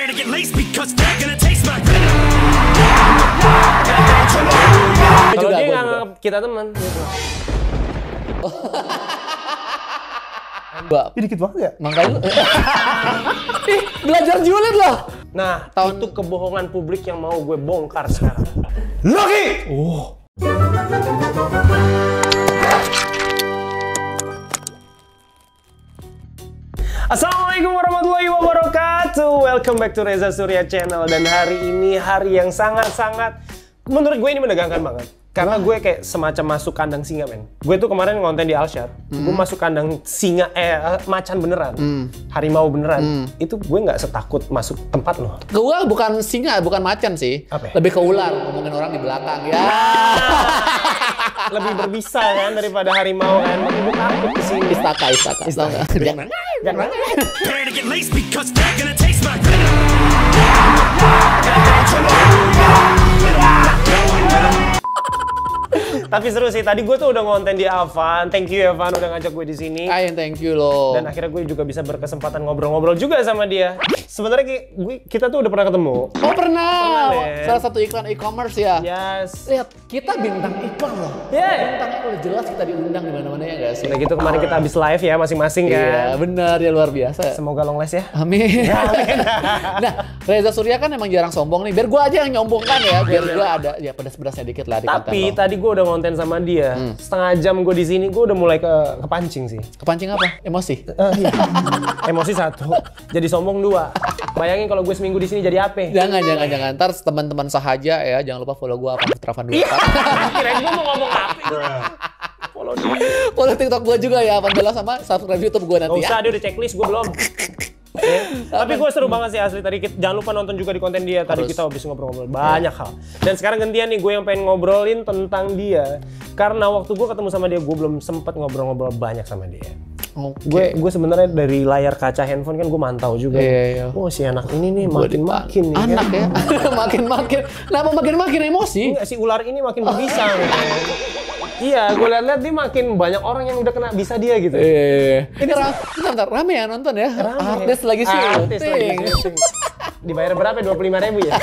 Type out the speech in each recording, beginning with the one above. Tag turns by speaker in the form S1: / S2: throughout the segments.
S1: to get laced because they're gonna taste my
S2: Kalau dia nggak nganggap kita teman gitu.
S3: Mbak,
S4: Ini dikit banget ya?
S3: makanya lu belajar julid loh.
S2: Nah, itu kebohongan publik yang mau gue bongkar sekarang.
S4: Loki!
S2: Assalamualaikum warahmatullahi wabarakatuh. Welcome back to Reza Surya Channel. Dan hari ini hari yang sangat-sangat menurut gue ini menegangkan banget. Karena gue kayak semacam masuk kandang singa, men. Gue tuh kemarin ngonten di Alshad, gue masuk kandang singa, macan beneran, harimau beneran. Itu gue nggak setakut masuk tempat loh.
S3: Gue bukan singa, bukan macan sih.
S2: Apa ya?
S3: Lebih ke ular, ngomongin orang di belakang ya.
S2: Lebih berbisa kan daripada harimau kan. Makanya gue takut kesini.
S3: Istaka. Tau nggak?
S2: Jangan.
S1: Prepare to get laced because they're gonna taste my
S2: Tapi seru sih, tadi gue tuh udah ngonten di Avan. Thank you Evan udah ngajak gue di sini.
S3: Ayo, thank you loh.
S2: Dan akhirnya gue juga bisa berkesempatan ngobrol-ngobrol juga sama dia. Sebenarnya kita tuh udah pernah ketemu.
S3: Oh pernah,
S2: Nen.
S3: salah satu iklan e-commerce ya.
S2: Yes.
S3: Lihat, kita bintang iklan loh.
S2: Yeah.
S3: Bintangnya udah jelas kita diundang di mana-mana ya nggak sih?
S2: Udah gitu kemarin kita habis live ya masing-masing kan.
S3: Iya, benar ya, luar biasa.
S2: Semoga long last ya.
S3: Amin. Nah, Reza Surya kan emang jarang sombong nih. Biar gua aja yang nyombongkan ya, biar gua ada ya pedas-pedasnya dikit lah di konten
S2: Tapi
S3: lo.
S2: tadi gue udah ngonten sama dia. Setengah jam gue di sini gue udah mulai kepancing sih.
S3: Kepancing apa? Emosi.
S2: Iya. Emosi satu, jadi sombong dua. Bayangin kalau gue seminggu di sini jadi apa?
S3: Jangan. Ntar teman-teman sahaja ya, jangan lupa follow gua Putravan 24.
S2: Kirain gue mau ngomong apa? Follow dia.
S3: Follow TikTok gua juga ya, Bella, sama subscribe YouTube gua
S2: Gak
S3: nanti
S2: usah,
S3: ya.
S2: dia udah checklist, gue belum. Tapi gue seru banget sih asli tadi. Jangan lupa nonton juga di konten dia. Tadi kita habis ngobrol-ngobrol banyak hal. Dan sekarang gantian nih gue yang pengen ngobrolin tentang dia. Karena waktu gue ketemu sama dia, gue belum sempet ngobrol-ngobrol banyak sama dia. Gue sebenarnya dari layar kaca handphone kan gue mantau juga.
S3: Iya.
S2: Oh si anak ini nih makin-makin nih.
S3: Anak
S2: kan?
S3: ya, makin-makin. Kenapa makin-makin emosi?
S2: Enggak, si ular ini makin berbisa. Gitu. Iya, gue liat-liat dia makin banyak orang yang udah kena bisa dia gitu.
S3: Iya. Ini bentar, rame ya nonton ya.
S2: Rame.
S3: Artis lagi
S2: Artis lagi
S3: syuting.
S2: syuting. Dibayar berapa? 25.000 ya?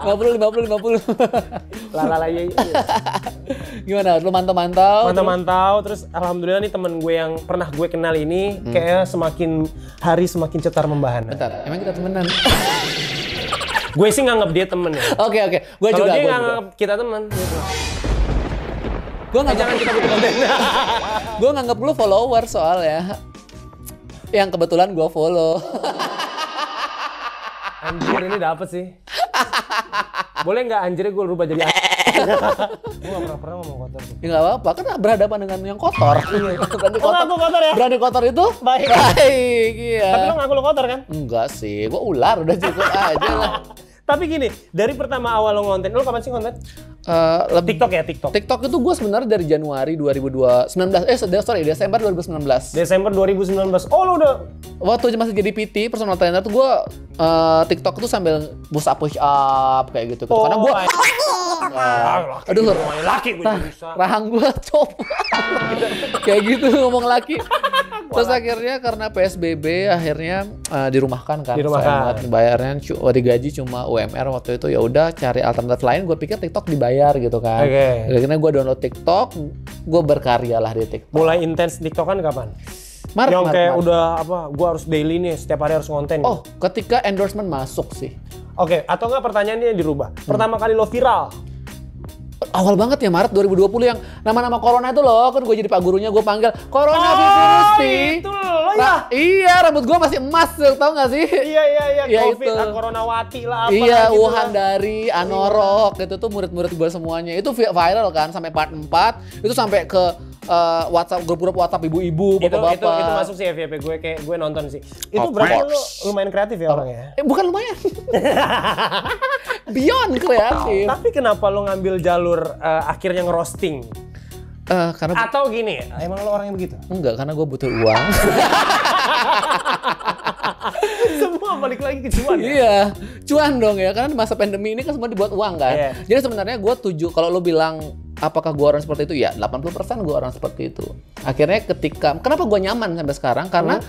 S3: 50.
S2: Lala iya.
S3: Gimana? Lu mantau-mantau?
S2: Mantau-mantau, terus alhamdulillah nih temen gue yang pernah gue kenal ini kayaknya semakin hari semakin cetar membahana.
S3: Bentar, emang kita temenan?
S2: Gue sih nganggap dia temen ya.
S3: Oke. Gue
S2: Kalau
S3: juga.
S2: dia nganggap kita temen. Gitu.
S3: Gue nggak
S2: Jangan kita butuh konten.
S3: Gue nganggap lu follower soalnya. Yang kebetulan gue follow.
S2: Anjir ini dapet sih. Boleh nggak anjirnya gue rubah jadi gue nggak pernah ngomong kotor.
S3: Ya nggak apa-apa, kan berhadapan dengan yang kotor. Berani
S2: Oh, ngaku kotor ya?
S3: Berani kotor itu
S2: Baik.
S3: iya.
S2: Tapi lo ngaku lo kotor kan?
S3: Enggak sih, gue ular udah cukup aja lah.
S2: Tapi gini, dari pertama awal lo ngonten, lo kapan sih ngonten?
S3: Lebih
S2: TikTok ya, TikTok.
S3: TikTok itu gue sebenarnya dari Januari 2019, Desember 2019.
S2: Desember 2019. Oh lo udah.
S3: Waktu masih jadi PT, personal trainer tuh gue TikTok tuh sambil push up kayak gitu.
S2: Oh,
S3: Karena gue, aduh,
S2: laki gue bisa.
S3: rahang gue coba kayak gitu ngomong laki. Terus akhirnya karena PSBB akhirnya dirumahkan kan.
S2: Dirumahkan.
S3: Bayarnya digaji cuma UMR waktu itu, ya udah cari alternatif lain. Gue pikir TikTok dibayar gitu kan.
S2: Oke.
S3: Akhirnya gue download TikTok, gue berkarya lah di TikTok.
S2: Mulai intens TikTokan kapan? Yang kayak udah apa? Gue harus daily nih, setiap hari harus ngonten.
S3: Oh, ketika endorsement masuk sih.
S2: Oke, atau enggak pertanyaannya dirubah. Pertama kali lo viral.
S3: Awal banget ya, Maret 2020 yang nama-nama corona itu loh, kan gue jadi pak gurunya, gue panggil corona
S2: Itu lo ya?
S3: Iya, rambut gue masih emas, tau gak sih?
S2: Iya,
S3: Ya,
S2: COVID,
S3: itu.
S2: Coronawati lah apa
S3: Iya,
S2: gitu
S3: Wuhan
S2: lah.
S3: dari Anorok, itu tuh murid-murid gue semuanya. Itu viral kan, sampai part 4, itu sampai ke WhatsApp, grup-grup WhatsApp ibu-ibu, bapak-bapak.
S2: Itu masuk sih FYP gue, kayak gue nonton sih. Itu berarti lo lumayan kreatif ya orangnya.
S3: Bukan lumayan. Beyond kreatif.
S2: Tapi kenapa lo ngambil jalur akhirnya ngerosting?
S3: Karena
S2: Atau gini, emang lo orang yang begitu?
S3: enggak, karena gue butuh uang.
S2: Semua balik lagi ke cuan ya?
S3: Iya, cuan dong ya, karena di masa pandemi ini kan semua dibuat uang kan.
S2: Iya.
S3: Jadi sebenarnya gue kalau lo bilang apakah gue orang seperti itu, ya 80% gue orang seperti itu. Akhirnya kenapa gue nyaman sampai sekarang, karena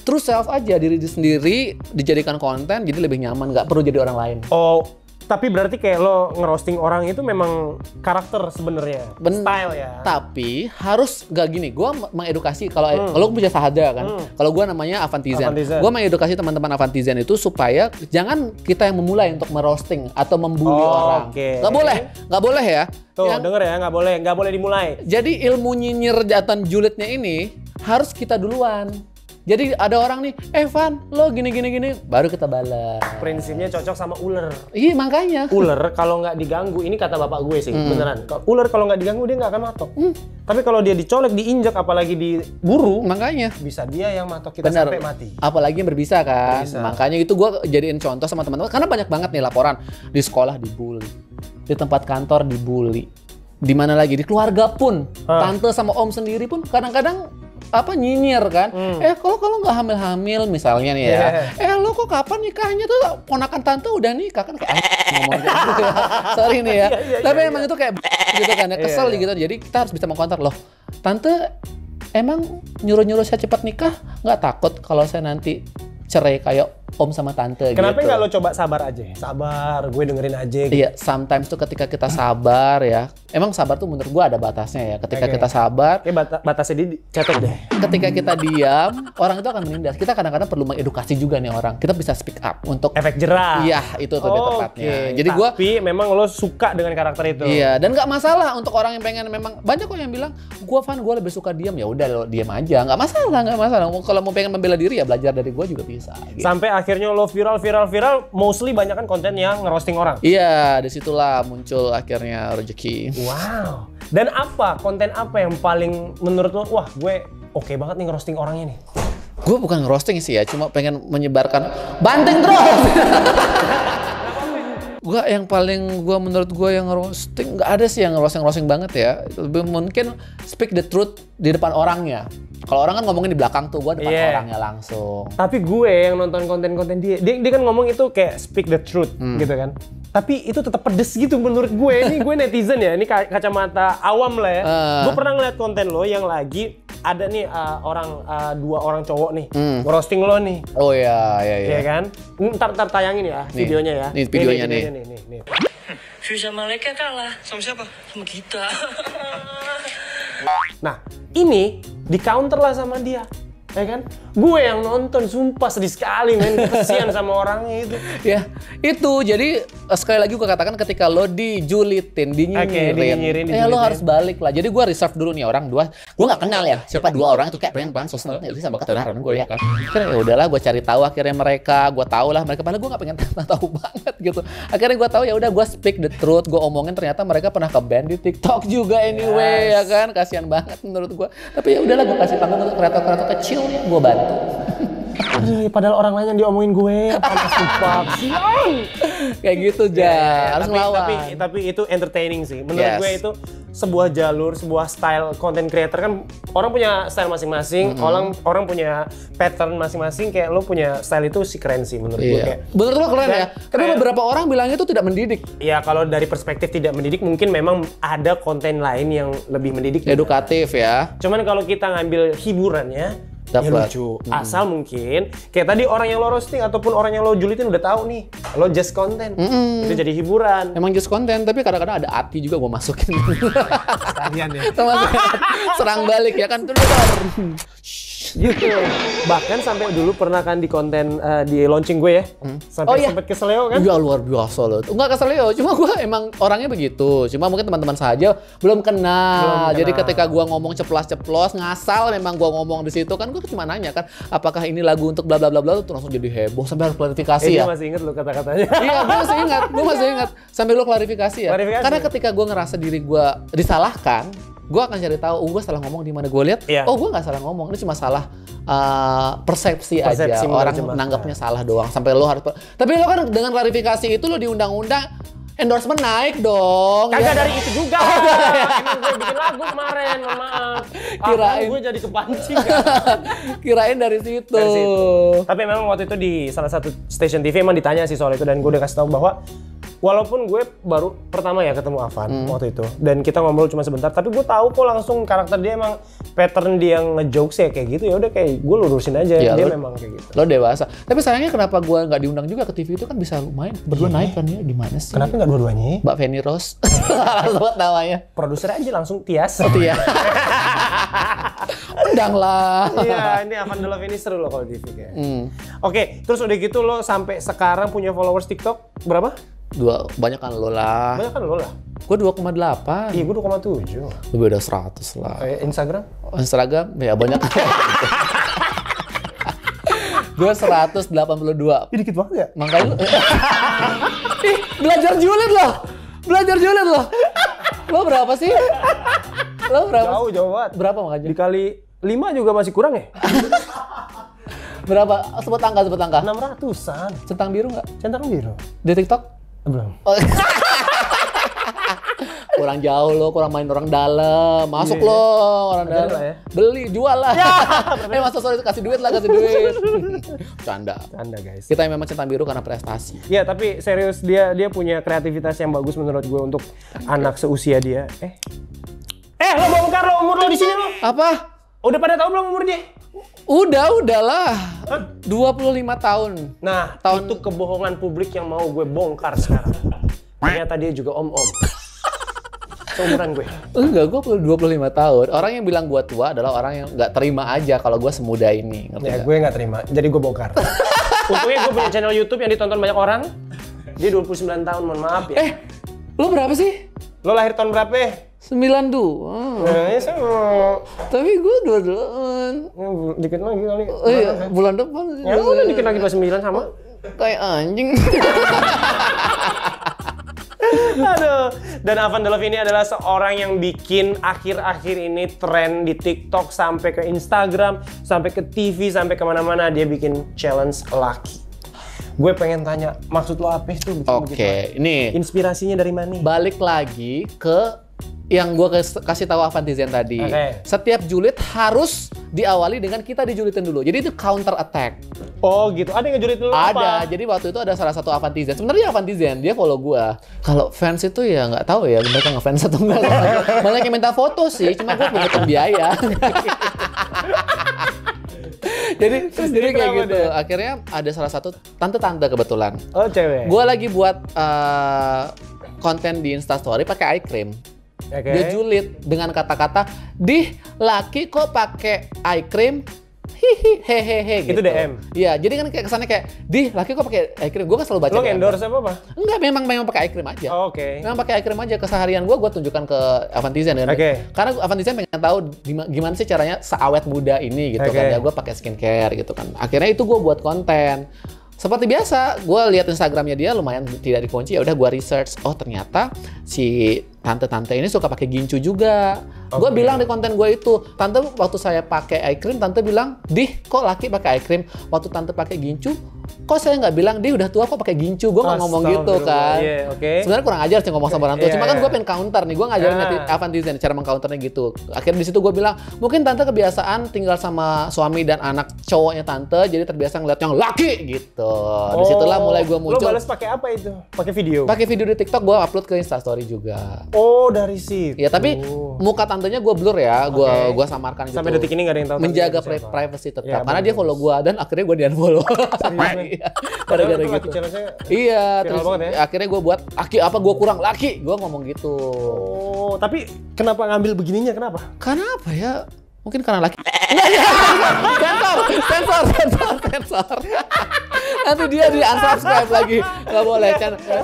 S3: true self aja, diri sendiri dijadikan konten, jadi lebih nyaman, nggak perlu jadi orang lain.
S2: Oh, tapi berarti kayak lo ngerosting orang itu memang karakter sebenarnya, style ya.
S3: Tapi harus nggak gini, gue mengedukasi kalau lo punya Sahada kan, kalau gue namanya Avantizen, gue mengedukasi teman-teman Avantizen itu supaya jangan kita yang memulai untuk merosting atau membuli orang. Nggak boleh ya.
S2: Tuh denger ya, nggak boleh dimulai.
S3: Jadi ilmu nyinyir dan julidnya ini harus kita duluan. Jadi ada orang nih, Van, lo gini, baru kita balas.
S2: Prinsipnya cocok sama ular.
S3: Iya makanya.
S2: Ular kalau nggak diganggu, ini kata bapak gue sih, beneran. Ular kalau nggak diganggu dia nggak akan matok. Tapi kalau dia dicolek, diinjak, apalagi diburu,
S3: makanya
S2: bisa dia yang matok kita sampai mati.
S3: Apalagi yang berbisa kan.
S2: Berbisa.
S3: Makanya itu gue jadiin contoh sama teman-teman. Karena banyak banget nih laporan di sekolah dibully, di tempat kantor dibully, di mana lagi di keluarga pun, tante sama om sendiri pun kadang-kadang nyinyir kan. Kalau nggak hamil misalnya nih ya. Lo kok kapan nikahnya tuh? Ponakan tante udah nikah kan kayak ngomong gitu ya. Sorry nih ya. Tapi emang itu kayak gitu kan ya, kesel gitu. Jadi kita harus bisa mengkontak loh. Tante emang nyuruh-nyuruh saya cepat nikah nggak takut kalau saya nanti cerai kayak om sama tante.
S2: Kenapa
S3: gitu.
S2: nggak lo coba sabar aja? Sabar, gue dengerin aja gitu.
S3: Iya, sometimes tuh ketika kita sabar ya. Emang sabar tuh menurut gue ada batasnya ya. Ketika kita sabar,
S2: batasnya catat deh.
S3: ketika kita diam, orang itu akan menindas. Kita kadang-kadang perlu mengedukasi juga nih orang. Kita bisa speak up untuk
S2: efek jerah.
S3: Iya, itu tuh tepatnya. Jadi
S2: tapi memang lo suka dengan karakter itu.
S3: Iya, dan nggak masalah untuk orang yang pengen memang banyak kok yang bilang, gue lebih suka diam, ya udah lo diam aja, nggak masalah. Kalau mau pengen membela diri ya belajar dari gue juga bisa. Gitu.
S2: Sampai akhirnya lo viral, mostly banyak kan konten yang ngerosting orang.
S3: Iya, disitulah muncul akhirnya rezeki.
S2: Wow. Dan konten apa yang paling menurut lo, wah gue oke banget nih ngerosting orangnya nih?
S3: Gue bukan ngerosting sih ya, cuma pengen menyebarkan banting terus. Gue yang paling menurut gue yang ngerosting, nggak ada sih yang ngerosting banget ya. Lebih mungkin speak the truth di depan orangnya. Kalau orang kan ngomongin di belakang tuh, gue depan orangnya langsung.
S2: Tapi gue yang nonton konten-konten dia kan ngomong itu kayak speak the truth gitu kan. Tapi itu tetap pedes gitu menurut gue. Ini gue netizen ya, ini kacamata awam lah ya. Gue pernah ngeliat konten lo yang lagi ada nih dua orang cowok nih ngerosting lo nih.
S3: Oh iya.
S2: Iya kan? Ntar tayangin ya videonya ya.
S3: Nih videonya nih.
S5: View sama Leka kalah. Sama siapa? Sama kita.
S2: Nah, ini di counter lah sama dia. Ya kan? Gue yang nonton, sumpah sedih sekali men, kesian sama orangnya itu.
S3: Ya, itu jadi sekali lagi gue katakan ketika lo dijulitin, dinyinyirin, lo harus balik lah. Jadi gue reserve dulu nih orang dua, gue nggak kenal ya siapa dua orang itu kayak pengen banget sosial itu sama ketenaran gue ya kan. Akhirnya ya udahlah gue cari tahu akhirnya mereka, gue tahu lah mereka, padahal gue nggak pengen tahu banget gitu. Akhirnya gue tahu ya udah gue speak the truth, gue omongin ternyata mereka pernah ke ban di TikTok juga anyway ya kan, kasihan banget menurut gue. Tapi ya udahlah gue kasih panggung untuk kreator-kreator kecil ya, gue bantu.
S2: Aduh, padahal orang lain yang diomongin gue, apa sumpah, siang.
S3: Kayak gitu harus ngelawan.
S2: Tapi itu entertaining sih. Menurut gue itu sebuah jalur, sebuah style content creator kan orang punya style masing-masing, orang punya pattern masing-masing. Kayak lo punya style itu sih keren sih menurut gue. Kayak,
S3: menurut lo keren ya? Tapi beberapa orang bilangnya itu tidak mendidik.
S2: Ya kalau dari perspektif tidak mendidik mungkin memang ada konten lain yang lebih mendidik.
S3: Edukatif ya.
S2: Cuman kalau kita ngambil hiburannya, ya lucu. Asal mungkin kayak tadi orang yang lo roasting ataupun orang yang lo julitin udah tahu nih lo just konten, itu jadi hiburan.
S3: Emang just konten, tapi kadang-kadang ada hati juga gue masukin.
S2: Sekalian ya.
S3: Serang balik ya kan,
S2: gitu. Bahkan sampai dulu pernah kan di konten di launching gue ya, sampai sempet keseleo kan?
S3: Iya luar biasa loh. Enggak keseleo, cuma gue emang orangnya begitu. Cuma mungkin teman-teman saja belum kenal. Jadi ketika gue ngomong ceplos-ceplos, ngasal memang gue ngomong di situ kan, gue cuma nanya kan, apakah ini lagu untuk bla bla bla bla, tuh langsung jadi heboh sampai harus klarifikasi ya.
S2: Masih inget lo kata-katanya?
S3: Iya, gue masih ingat. Sampai lo klarifikasi ya. Karena ketika gue ngerasa diri gue disalahkan, gue akan cari tahu, gue salah ngomong di mana. Gue lihat, gue nggak salah ngomong, ini cuma salah persepsi aja. Orang nanggapnya salah doang. Sampai lo harus, tapi lo kan dengan klarifikasi itu lo di undang-undang endorsement naik dong.
S2: Kagak
S3: ya.
S2: Dari itu juga. Emang gue bikin lagu kemarin, maaf.
S3: Kirain
S2: gue jadi kepancing kan.
S3: Kirain dari situ.
S2: Tapi memang waktu itu di salah satu stasiun TV emang ditanya sih soal itu, dan gue udah kasih tahu bahwa Walaupun gue baru pertama ya ketemu Avan waktu itu, dan kita ngobrol cuma sebentar, tapi gue tahu kok langsung karakter dia emang pattern dia ngejokes ya kayak gitu, ya udah kayak gue lurusin aja,
S3: Ya,
S2: dia
S3: lo-
S2: memang kayak gitu.
S3: Lo dewasa. Tapi sayangnya kenapa gue nggak diundang juga ke TV itu kan bisa lumayan berdua naik kan ya, gimana sih?
S2: Kenapa nggak dua-duanya?
S3: Mbak Feni Rose, sebut namanya.
S2: Produser aja langsung Tias.
S3: Itu ya. Undang lah.
S2: Iya, ini Avan Delov ini seru loh kalau di TV ya. Oke, terus udah gitu lo sampai sekarang punya followers TikTok berapa?
S3: Banyak kan lo lah.
S2: Banyak kan lo lah.
S3: Gue 2,8.
S2: Iya, gue 2,7.
S3: Lu beda 100 lah.
S2: Instagram?
S3: Instagram ya banyak. Gue 182.
S4: Ih, dikit banget ya?
S3: Makanya lu Ih, belajar julid loh. Belajar julid loh. Lo berapa sih? Lo berapa?
S2: Jauh banget.
S3: Berapa makanya?
S2: Dikali 5 juga masih kurang ya?
S3: Berapa? Sebut angka, sebut angka.
S2: 600-an.
S3: Centang biru nggak?
S2: Centang biru?
S3: Di TikTok?
S2: Belum.
S3: Oh. Kurang jauh lo, kurang main orang dalam. Masuk lo, orang
S2: Ajarin
S3: dalam.
S2: lah ya.
S3: Beli, jual lah. Masa sorry kasih duit lah, kasih duit. Canda.
S2: Canda guys.
S3: Kita memang centang biru karena prestasi.
S2: Ya tapi serius dia punya kreativitas yang bagus menurut gue untuk anak seusia dia. Lo bongkar lo umur lo di sini lo.
S3: Apa?
S2: Udah pada tahu belum umur dia?
S3: Udahlah. 25 tahun.
S2: Nah, itu kebohongan publik yang mau gue bongkar sekarang. Ternyata dia juga om-om. Seumuran gue.
S3: Enggak, gue 25 tahun. Orang yang bilang gue tua adalah orang yang nggak terima aja kalau gue semuda ini. Ngerti
S2: Ya
S3: nggak?
S2: gue nggak terima, jadi gue bongkar. Untungnya gue punya channel YouTube yang ditonton banyak orang. Dia 29 tahun, mohon maaf ya.
S3: Lo berapa sih?
S2: Lo lahir tahun berapa ya?
S3: 92.
S2: Ya sama.
S3: Tapi gue 28.
S2: Dikit lagi kali.
S3: Oh iya, bulan depan.
S2: Ya udah dikit lagi 29 sama.
S3: Kayak anjing.
S2: Aduh. Dan Avan Delov ini adalah seorang yang bikin akhir-akhir ini tren di TikTok sampai ke Instagram, sampai ke TV, sampai kemana-mana dia bikin challenge laki. Gue pengen tanya, maksud lo apa itu?
S3: Oke, ini
S2: Inspirasinya dari mana?
S3: balik lagi ke yang gue kasih tahu Avantizen tadi.
S2: Oke.
S3: Setiap julid harus diawali dengan kita dijulitin dulu. Jadi itu counter attack.
S2: Oh gitu, ada yang ngejulit lo
S3: Ada.
S2: apa?
S3: Jadi waktu itu ada salah satu Avantizen. Sebenarnya Avantizen dia follow gue. Kalau fans itu ya nggak tahu ya mereka ngefans atau enggak. Banyak yang minta foto sih, cuma gue punya biaya. jadi kayak
S2: kenapa
S3: gitu.
S2: tuh?
S3: Akhirnya ada salah satu tante-tante kebetulan.
S2: Oh cewek.
S3: Gue lagi buat konten di Instastory pakai eye cream.
S2: Oke.
S3: Dia julid dengan kata-kata, "Dih, laki kok pakai eye cream?" Hihi, hehehe gitu.
S2: Itu DM?
S3: Iya, jadi kan kayak kesannya kayak, "Dih, laki kok pakai eye cream?" Gue kan selalu baca.
S2: Lo
S3: DM.
S2: endorse apa?
S3: Enggak, memang pakai eye cream aja.
S2: Oh, oke.
S3: Memang pakai eye cream aja. Keseharian gue tunjukkan ke Avantizen kan.
S2: Oke.
S3: Karena Avantizen pengen tahu gimana sih caranya seawet muda ini gitu
S2: Oke.
S3: kan. Ya gue pakai skincare gitu kan. Akhirnya itu gue buat konten. Seperti biasa, gue lihat Instagramnya dia lumayan tidak dikunci. Ya udah gue research. Oh ternyata si tante-tante ini suka pakai gincu juga. Gue
S2: Oke.
S3: bilang di konten gue itu, tante waktu saya pakai eye cream, tante bilang, "Dih, kok laki pakai eye cream?" Waktu tante pakai gincu, kok saya nggak bilang, "Dih, udah tua kok pakai gincu?" Gue nggak ngomong gitu kan.
S2: Iya, oke.
S3: Sebenarnya kurang ajar sih ngomong sama orang tua.
S2: Iya,
S3: Cuma kan
S2: iya.
S3: gue pengen counter nih. Gue ngajarin
S2: Ah.
S3: Avantizen cara mengcounternya gitu. Akhirnya di situ gue bilang, mungkin tante kebiasaan tinggal sama suami dan anak cowoknya tante, jadi terbiasa ngeliat yang laki gitu. Disitulah mulai gue
S2: Lo
S3: muncul.
S2: balas pakai apa itu? Pakai video?
S3: Pakai video di TikTok, gue upload ke Instastory juga.
S2: Oh, dari situ.
S3: Ya tapi muka tantenya gue blur ya,
S2: Oke.
S3: gue samarkan gitu.
S2: Sampai detik ini nggak ada yang tahu.
S3: Menjaga
S2: tantenya siapa.
S3: privacy tetap.
S2: Ya,
S3: Karena
S2: benar.
S3: dia follow gue dan akhirnya gue di unfollow. Iya, gara-gara
S2: Itu laki
S3: gitu.
S2: challenge-nya
S3: Iya,
S2: viral
S3: terus
S2: banget ya.
S3: akhirnya gue buat laki apa gue kurang laki, gue ngomong gitu.
S2: Oh, tapi kenapa ngambil begininya? Kenapa?
S3: Karena apa ya? Mungkin karena laki. Sensor. Nanti dia di unsubscribe lagi. Nggak boleh.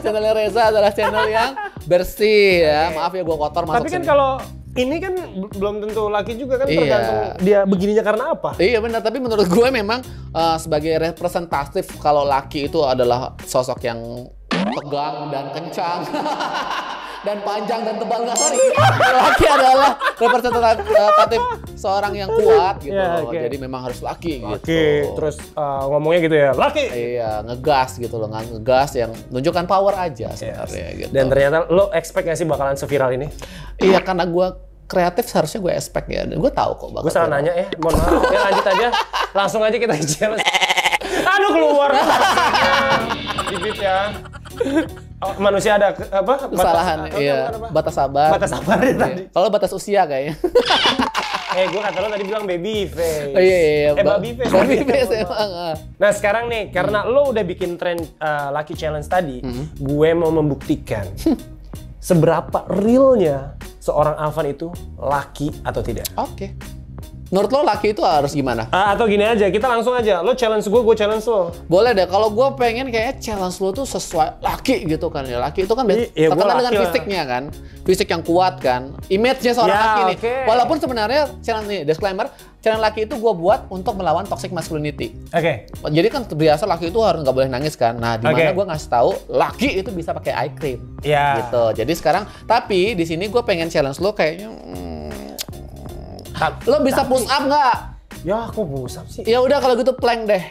S3: Channel Reza adalah channel yang bersih ya. Maaf ya gue kotor masuk
S2: Tapi kan
S3: sini.
S2: kalau ini kan belum tentu laki juga kan,
S3: Iya.
S2: tergantung dia begininya karena apa.
S3: Iya benar, tapi menurut gue memang sebagai representatif kalau laki itu adalah sosok yang tegang dan kencang dan panjang dan tebal, nggak, sorry. Laki adalah representatif seorang yang kuat gitu.
S2: Iya,
S3: loh.
S2: oke.
S3: Jadi memang harus laki gitu.
S2: Oke, terus ngomongnya gitu ya, laki.
S3: Iya, ngegas gitu loh, ngegas yang menunjukkan power aja sebenarnya gitu.
S2: Dan ternyata lo expect gak sih bakalan seviral ini?
S3: Iya, karena gue kreatif seharusnya gue expect ya, dan gue tahu kok bakal.
S2: Gue salah
S3: viral.
S2: nanya ya, mohon maaf. Ya lanjut aja, langsung aja kita challenge. Aduh keluar. Bibit ya. Manusia ada
S3: Kesalahan, iya. Batas sabar.
S2: Batas sabar ya
S3: Iya.
S2: tadi.
S3: Kalau batas usia kayaknya.
S2: Gue kata lo tadi bilang baby face.
S3: Oh iya.
S2: Baby face.
S3: Baby face emang.
S2: Nah sekarang nih, karena lo udah bikin tren Lucky Challenge tadi, gue mau membuktikan seberapa realnya seorang Alvan itu laki atau tidak.
S3: Oke. Menurut lo laki itu harus gimana?
S2: Atau gini aja, kita langsung aja. Lo challenge gue challenge lo.
S3: Boleh deh, kalau gue pengen kayaknya challenge lo tuh sesuai laki gitu kan ya. Laki itu kan
S2: Iya, gua
S3: terkenal
S2: laki
S3: dengan
S2: lah.
S3: fisiknya kan. Fisik yang kuat kan. Image-nya seorang
S2: Ya,
S3: laki nih.
S2: oke.
S3: Walaupun sebenarnya challenge nih, disclaimer, challenge laki itu gue buat untuk melawan toxic masculinity.
S2: Oke.
S3: Jadi kan biasa laki itu harus nggak boleh nangis kan. Nah, di mana
S2: Oke.
S3: gue ngasih tahu laki itu bisa pakai eye cream.
S2: Ya.
S3: Gitu. Jadi sekarang, tapi di sini gue pengen challenge lo kayaknya lo bisa push up nggak?
S2: Ya, kok busap sih?
S3: Ya udah kalau gitu plank deh.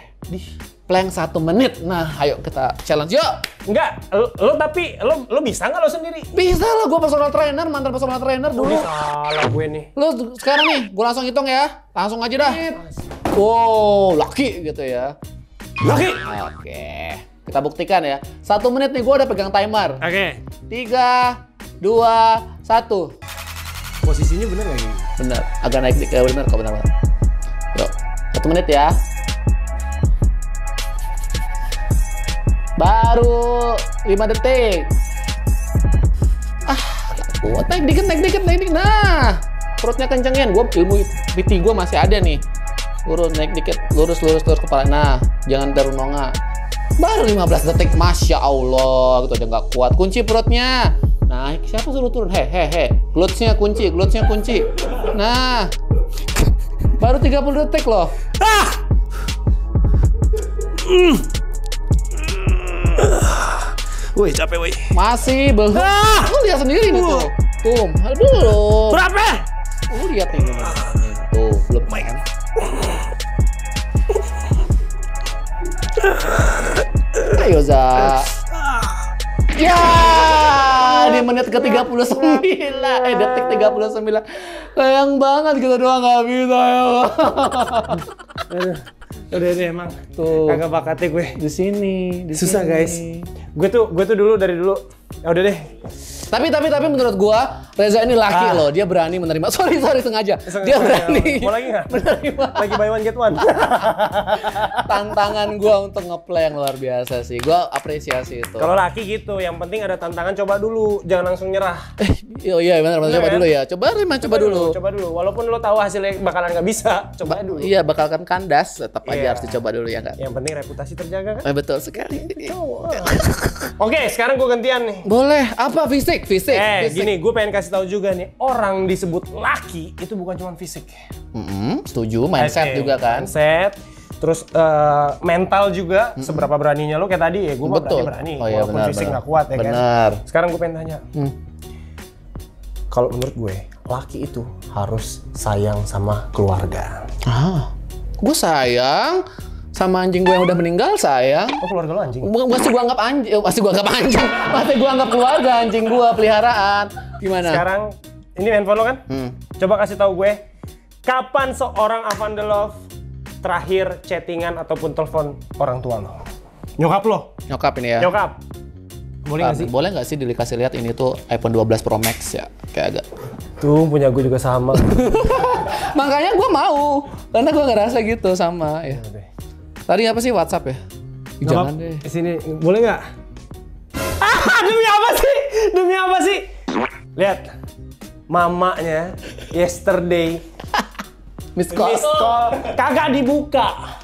S3: Plank 1 menit. Nah, ayo kita challenge yuk.
S2: Enggak, lo tapi lo bisa nggak lo sendiri?
S3: Bisa lah, gue personal trainer, mantan personal trainer dulu.
S2: Salah gue nih.
S3: Lo sekarang nih, gue langsung hitung ya. Langsung aja dah. Wow, laki gitu ya.
S2: Laki.
S3: Oke, kita buktikan ya. 1 menit nih, gue udah pegang timer.
S2: Oke.
S3: 3, 2, 1.
S2: Posisinya bener nggak ini?
S3: Bener, agak naik dikit. Bener kok, bener banget. Yuk, 1 menit ya. Baru 5 detik. Kuat, naik dikit. Nah, perutnya kencengin. Ilmu PT gue masih ada nih. Lurus, naik dikit. Lurus kepala. Nah, jangan terunonga. Baru 15 detik, Masya Allah. Gitu aja nggak kuat. Kunci perutnya. Naik, siapa suruh turun? Glutes-nya kunci. Nah, baru 30 detik loh.
S2: Wih, capek wih.
S3: Masih belum. Lu lihat sendiri nih tuh. Tuh, belum.
S2: Berapa?
S3: Lu lihat nih. Tuh, belum kan. Ayo, Za. Ya, di menit ke 39. Detik 39. Sayang banget kita doang nggak bisa ya.
S2: Udah deh emang.
S3: Tuh.
S2: Kagak bakatnya gue.
S3: Di sini.
S2: Susah guys. Gue tuh dulu dari dulu. Ya udah deh.
S3: Tapi menurut gua Reza ini laki loh, dia berani menerima. Sorry sengaja. Dia berani.
S2: Mau lagi nggak?
S3: Menerima
S2: Lagi buy one get one.
S3: tantangan gua untuk ngeplay yang luar biasa sih. Gua apresiasi itu.
S2: Kalau laki gitu, yang penting ada tantangan, coba dulu, jangan langsung nyerah.
S3: Iya benar coba
S2: kan?
S3: dulu ya. Coba dulu.
S2: Coba dulu. Walaupun lo tahu hasilnya bakalan nggak bisa, coba dulu.
S3: Iya, bakalkan kandas, tetap
S2: Iya.
S3: aja harus dicoba dulu ya kan.
S2: Yang penting reputasi terjaga kan?
S3: Betul sekali.
S2: Oke, sekarang gue gantian nih.
S3: Boleh. Apa fisik? Fisik.
S2: Gini, gue pengen kasih tahu juga nih, orang disebut laki itu bukan cuma fisik.
S3: Setuju, mindset
S2: Oke,
S3: juga kan.
S2: Mindset, terus mental juga. Seberapa beraninya lo kayak tadi ya, gue mah
S3: Betul.
S2: berani.
S3: Oh iya,
S2: Walaupun
S3: benar,
S2: fisik
S3: benar.
S2: nggak kuat ya kan.
S3: Benar.
S2: Sekarang gue pengen tanya, kalau menurut gue, laki itu harus sayang sama keluarga.
S3: Gue sayang sama anjing gue yang udah meninggal, sayang.
S2: Oh, keluarga lo anjing?
S3: Masih gua anggap anjing, masih gua anggap keluarga anjing gua peliharaan. Gimana?
S2: Sekarang, ini handphone lo kan? Coba kasih tahu gue, kapan seorang Alvan The Love terakhir chattingan ataupun telepon orang tua lo? Nyokap lo?
S3: Nyokap ini ya.
S2: Nyokap? Boleh nggak sih?
S3: Boleh nggak sih dikasih lihat ini tuh iPhone 12 Pro Max ya? Kayak agak.
S2: Tuh, punya gue juga sama.
S3: Makanya gua mau, karena gua ngerasa gitu sama ya. Tadi apa sih WhatsApp ya? Jangan deh.
S2: Sini, boleh nggak? Demi apa sih? Demi apa sih? Lihat, mamanya yesterday
S3: Miss call.
S2: miss call, kagak dibuka.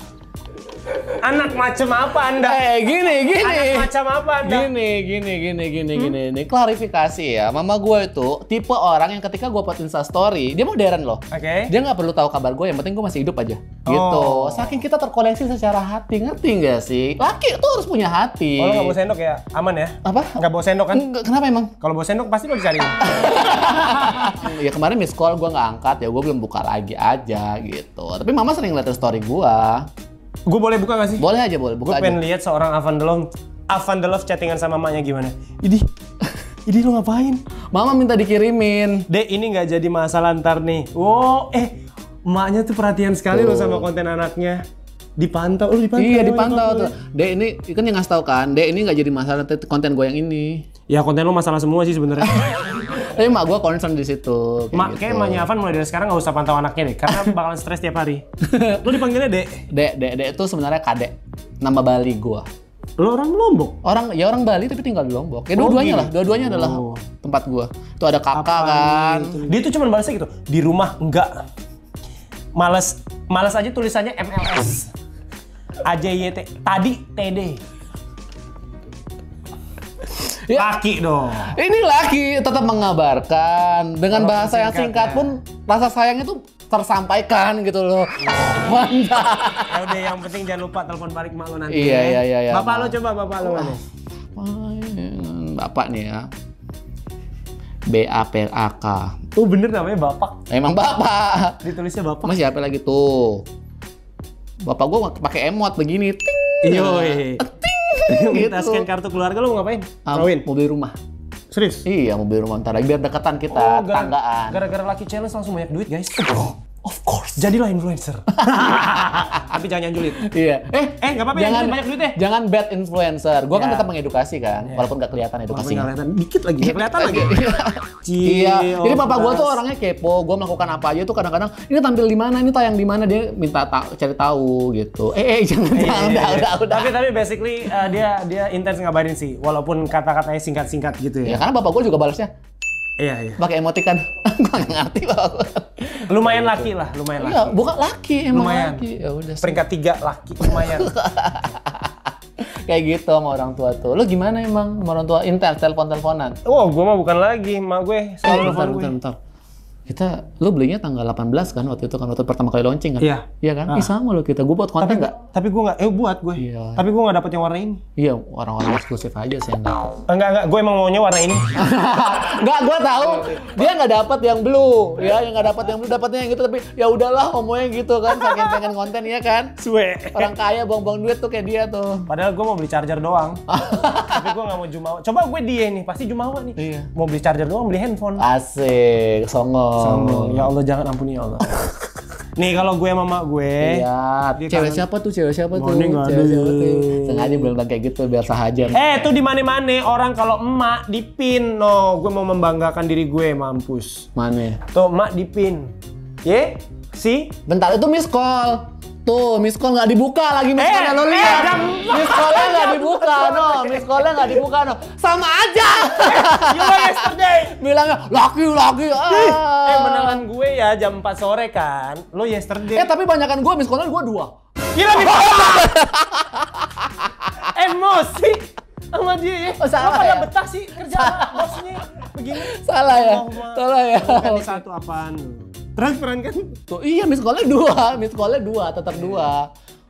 S2: Anak macam apa Anda?
S3: Gini.
S2: Anak macam apa Anda?
S3: Gini. Ini klarifikasi ya. Mama gue itu tipe orang yang ketika gue buat Insta story, dia modern loh.
S2: Oke.
S3: Dia nggak perlu tahu kabar gue, yang penting gue masih hidup aja. Gitu. Saking kita terkoneksi secara hati, ngerti nggak sih? Laki tuh harus punya hati.
S2: Kalau nggak bawa sendok ya, aman ya?
S3: Apa?
S2: Nggak bawa sendok kan?
S3: Kenapa emang?
S2: Kalau bawa sendok pasti lo dicariin.
S3: Ya kemarin miss call gue nggak angkat ya, gue belum buka lagi aja gitu. Tapi mama sering ngeliatin story gue.
S2: Gue boleh buka nggak sih?
S3: Boleh aja, boleh.
S2: Gue
S3: Buka aja.
S2: pengen lihat seorang Alvan The Love chattingan sama mamanya gimana. Ini lo ngapain?
S3: Mama minta dikirimin.
S2: Dek, ini nggak jadi masalah ntar nih. Emaknya tuh perhatian sekali loh sama konten anaknya. Dipantau, lu dipantau.
S3: Iya dipantau tuh. Dek ini kan yang ngasih tahu kan, Dek ini nggak jadi masalah konten gue yang ini.
S2: Ya konten lu masalah semua sih sebenarnya.
S3: Tapi mak gue concern di situ.
S2: Kayak emaknya Avan mulai dari sekarang nggak usah pantau anaknya deh, karena bakalan stres tiap hari. Lu dipanggilnya Dek.
S3: Dek itu sebenarnya Kadek. Nama Bali gue.
S2: Lu orang Lombok?
S3: Orang Bali tapi tinggal di Lombok. Ya dua-duanya adalah tempat gue. Tuh ada kakak kan.
S2: Dia tuh cuma balasnya gitu. Di rumah enggak. Males aja tulisannya MLS. AJYT. Tadi TD.
S3: Ya.
S2: Laki dong.
S3: Ini laki tetap mengabarkan dengan bahasa yang singkat pun rasa sayangnya tuh tersampaikan gitu loh. Mantap.
S2: Ya udah, yang penting jangan lupa telepon balik mak lo nanti.
S3: Iya.
S2: Bapak lo coba, bapak lo mana?
S3: Bapak nih ya. BAPAK.
S2: Oh bener namanya bapak.
S3: Emang bapak.
S2: Ditulisnya bapak.
S3: Masih apa lagi tuh? Bapak gua pakai emot begini. Ting.
S2: Yoi. Kita
S3: Gitu.
S2: scan kartu keluarga, lo mau ngapain? Kawin?
S3: Mau beli rumah.
S2: Serius?
S3: Iya, mau beli rumah ntar lagi biar dekatan kita, tanggaan.
S2: Gara-gara Lucky Challenge langsung banyak duit guys.
S3: Of course.
S2: Jadilah influencer. Tapi jangan julid.
S3: Iya.
S2: Nggak apa-apa ya, banyak duit deh.
S3: Jangan bad influencer. Gua kan
S2: Ya.
S3: tetap mengedukasi kan, walaupun nggak kelihatan edukasinya.
S2: Kelihatan dikit lagi, nggak kelihatan lagi.
S3: Iya. Jadi bapak gua tuh orangnya kepo. Gua melakukan apa aja tuh kadang-kadang ini tampil di mana, ini tayang di mana, dia minta cari tahu gitu. Jangan udah.
S2: Tapi basically dia intens ngabarin sih, walaupun kata-katanya singkat-singkat gitu
S3: Ya
S2: ya.
S3: karena bapak gua juga balasnya
S2: Iya.
S3: pakai emoticon. Gua nggak ngerti bapak gua.
S2: Lumayan laki lah, lumayan
S3: Iya,
S2: laki.
S3: bukan laki emang
S2: Lumayan.
S3: laki. Ya udah.
S2: Peringkat 3 laki, lumayan.
S3: Kayak gitu sama orang tua tuh. Lu gimana emang sama orang tua? Intens telepon-teleponan.
S2: Gue mah bukan lagi, emak gue selalu nelfon gue.
S3: Bentar. Lu belinya tanggal 18 kan waktu itu kan, waktu pertama kali launching kan?
S2: Iya.
S3: Iya kan? Ih sama lo kita. Gue buat konten nggak?
S2: Tapi gue nggak, buat gue.
S3: Iya.
S2: Tapi gue nggak dapet yang warna ini.
S3: Iya, orang-orang eksklusif aja sih yang dapet.
S2: Enggak, gue emang maunya warna ini.
S3: Nggak, gue tahu dia nggak dapet yang blue, ya, yang nggak dapet yang blue, dapetnya yang gitu. Tapi ya udahlah, ngomongnya gitu kan, saking pengen konten ya kan.
S2: Suwe.
S3: Orang kaya buang-buang duit tuh kayak dia tuh.
S2: Padahal gue mau beli charger doang. Tapi gue nggak mau jumawa. Coba gue dia nih, pasti jumawa nih.
S3: Iya.
S2: Mau beli charger doang, beli handphone.
S3: Asik, songong.
S2: Ya Allah, jangan ampuni ya Allah. Nih kalau gue sama mak gue.
S3: Iya.
S2: Dia
S3: Cewek
S2: kangen.
S3: siapa tuh? Cewek siapa tuh?
S2: Ini nggak
S3: Cewek
S2: ada.
S3: siapa tuh? Sengaja bilang kayak gitu biar sahaja.
S2: Tuh di mana-mana orang kalau emak dipin. No, gue mau membanggakan diri gue, mampus.
S3: Mana?
S2: Tuh emak dipin. Ye? Si?
S3: Bentar, itu miss call. Tuh, miss call nggak dibuka lagi miss call-nya, lo lihat. Miss call-nya nggak dibuka, no. Miss call-nya nggak dibuka, no. Sama aja.
S2: You were yesterday.
S3: Bilangnya, laki.
S2: Beneran gue ya jam 4 sore kan. Lo yesterday.
S3: Tapi banyakan gue, miss call-nya gue 2.
S2: Gila lebih parah. Emosi sama dia ya.
S3: Oh, salah
S2: Lo pada
S3: ya?
S2: betah sih kerja sama bosnya begini.
S3: Salah ya?
S2: Allah.
S3: Salah ya?
S2: Bukan di satu apaan? Transferan kan?
S3: Tuh, iya miss call-nya 2. Miss call-nya 2, tetap 2.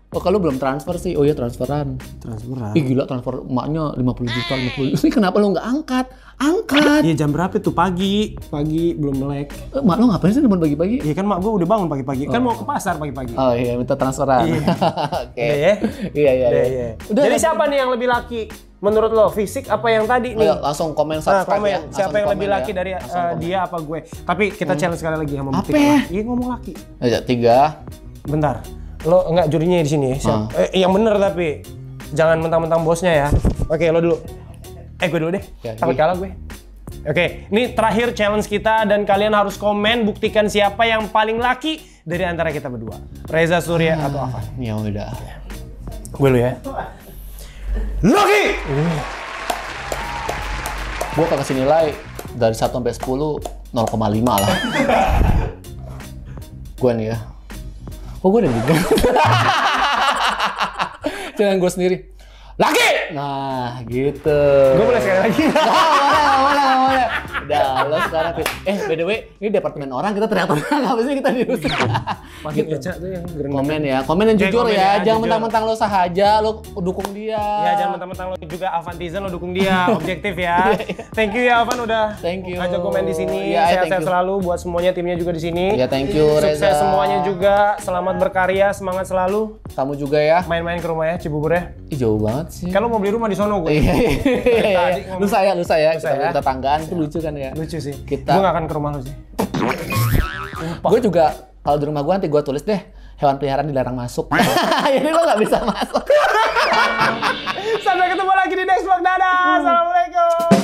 S3: Oh, kalau belum transfer sih. Oh iya, transferan.
S2: Transferan.
S3: Ih gila, transfer emaknya 50 juta, 50 juta. Ini kenapa lo nggak angkat? Angkat!
S2: Iya jam berapa tuh? Pagi belum melek.
S3: Mak lo ngapain sih teman pagi-pagi?
S2: Iya kan mak gue udah bangun pagi-pagi. Kan mau ke pasar pagi-pagi.
S3: Oh iya, minta transferan.
S2: Iya.
S3: Oke.
S2: Udah ya?
S3: Iya.
S2: Udah. Jadi siapa nih yang lebih laki? Menurut lo, fisik apa yang tadi nih?
S3: Ayo, langsung komen
S2: Nah,
S3: subscribe
S2: komen.
S3: ya.
S2: Siapa yang lebih laki dari dia apa gue? Tapi kita challenge sekali lagi sama
S3: Apa ya?
S2: Iya ngomong laki.
S3: Ayo, 3.
S2: Bentar. Lo enggak jurinya di sini ya? Yang bener tapi jangan mentang-mentang bosnya ya. Oke, lo dulu. Gue dulu deh.
S3: Ya,
S2: Takut kalah gue. Oke, ini terakhir challenge kita dan kalian harus komen buktikan siapa yang paling laki dari antara kita berdua. Reza Surya atau apa?
S3: Ya udah.
S2: Gue dulu ya. Laki!
S3: Gua kasih nilai dari 1 sampai 10 0,5 lah. Gua nih ya. Oh, gua udah juga. Jangan gua sendiri. Laki! Nah, gitu.
S2: Gue boleh sekali lagi.
S3: Nggak boleh. Udah, lo sekarang. By the way, ini departemen orang, kita teriak-teriak. Habis ini kita diusir.
S2: Makin Eca tuh yang
S3: Komen ya, komen yang jujur
S2: komen
S3: ya.
S2: ya,
S3: Jangan
S2: jujur.
S3: mentang-mentang lo sahaja, lo dukung dia.
S2: Ya jangan mentang-mentang lo juga Avantizen lo dukung dia, objektif ya. Thank you ya Avan udah
S3: Thank you.
S2: ngajak komen di sini.
S3: Ya, thank
S2: Sehat-sehat
S3: you.
S2: selalu buat semuanya, timnya juga di sini.
S3: Ya, thank you,
S2: Sukses
S3: Reza.
S2: semuanya juga, selamat berkarya, semangat selalu.
S3: Kamu juga ya.
S2: Main-main ke rumah ya, Cibubur ya.
S3: Ih, jauh banget sih.
S2: Kan lo mau beli rumah di sono gue.
S3: Iya.
S2: Tadi ngomong.
S3: Lusa ya.
S2: Lusa ya.
S3: Kita tanggaan itu lucu kan ya.
S2: Lucu sih.
S3: Kita-
S2: Gue gak akan ke rumah lo sih.
S3: Gue juga kalau di rumah gue nanti gue tulis deh hewan peliharaan dilarang masuk. Jadi lo nggak bisa masuk.
S2: Sampai ketemu lagi di next vlog. Dadah. Assalamualaikum.